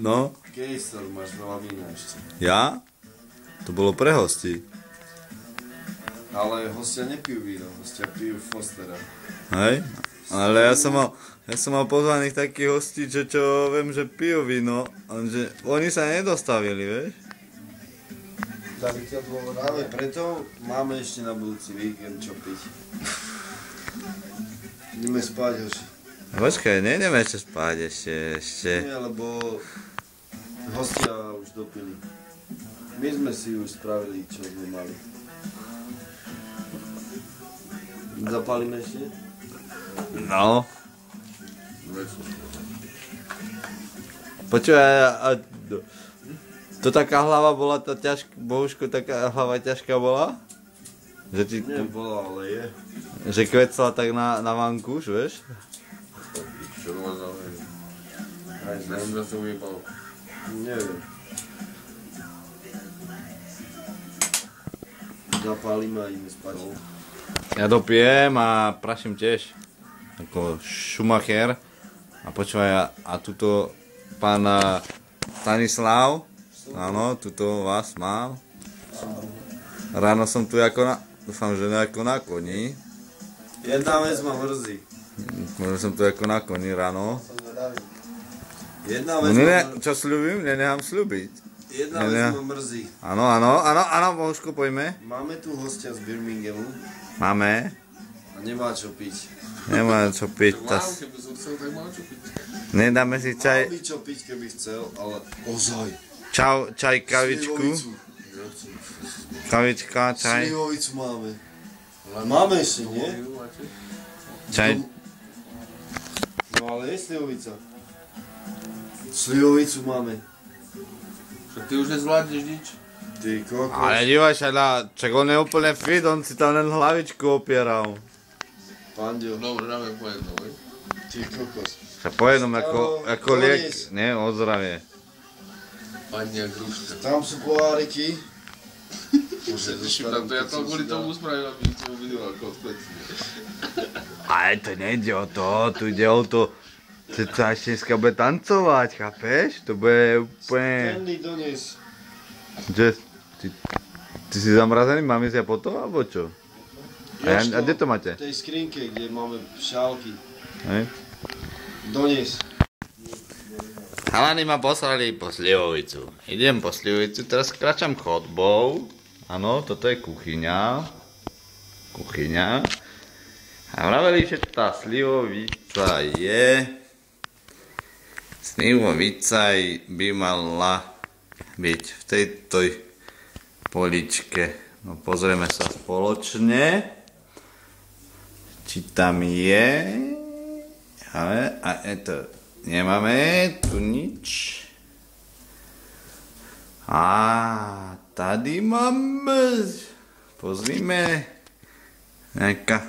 No. Gejstor máš veľa vína ešte. Ja? To bolo pre hostí. Ale hostia nepijú víno, hostia pijú Fostera. Hej? Ale ja som mal pozvaných takých hostí, čo viem, že pijú víno, že oni sa nedostavili, vieš? Práve preto máme ešte na budúci víkend čo piť. Ideme spať, hoši. Počkaj, nejdeme ešte spať, ešte. Nie, lebo hostia už dopili. My sme si už spravili, čo sme mali. Zapálime ešte? No. Počúvaj, to taká hlava bola, tá ťažká, Bohuško, taká hlava ťažká bola? Že ti... Nebola, ale je. Že kvecla tak na vankúš, vieš? Čo to má záujem? Neviem, že som vyjebal. Neviem. Zapálime a ideme spať. Ja dopijem a praším tiež. Ako Schumacher. A počúvaj, a tuto pán Stanislav, áno, tuto vás mám. Ráno som tu dúfam, že ako na koni. Jedna vec ma mrzí. Možno som tu ako na koni ráno. Jedna vec ma Čo sľubím? Nenechám sľubiť. Jedna vec ma mrzí. Áno, Bohuško, poďme. Máme tu hostia z Birminghamu Máme. a nemá čo piť. Nemá čo piť. Mám, keby som chcel, tak mám čo piť. Nedáme si Mal čaj, by čo piť, keby chcel, ale ozaj. čaj, kavičku. Kavička, čaj. Slivovicu máme. Máme ešte, nie? Čaj. No ale je slivovica. Slivovicu máme. Však ty už nezvládneš nič. Ty kokos. Ale dívaj sa, čak on je úplne fit, on si tam len hlavičku opieral. Pandio. Dobre, dáme po jednom, hej? Ty kokos. Sa pojedom ako liek, nie? O zdravie. Pani a gruška. Tam sú poháriky. To ja to kvôli tomu spravím, aby som videl ako odpecne. Ale to nejde o to, tu ide o to, že sa ešte dneska bude tancovať, chápeš? To bude úplne... Stanley donies. Že, ty si zamrazený, mám ísť ja po to, alebo čo? A kde to máte? V tej skrinke, kde máme šálky. Hej? Donies. Chalani ma poslali po slivovicu. Idem po slivovicu, teraz kráčam chodbou. Áno, toto je kuchyňa. Kuchyňa. A vraveli, že tá slivovica je... Slivovica by mala byť v tejto poličke. No pozrieme sa spoločne. Či tam je... Ale, a to nemáme tu nič. A tady máme, pozrime, nejaká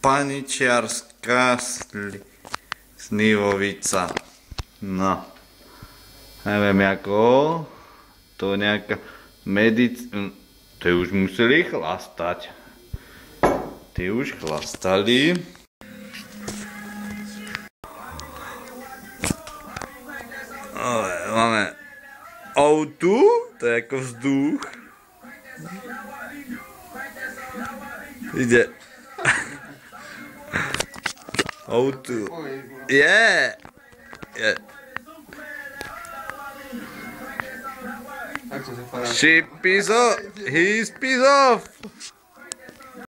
paničiarská slivovica. No, neviem ako, to nejaká to už museli chlastať. Ty už chlastali. Máme O2, to je ako vzduch. Ide. O2. Je. She pees off. He's pees off.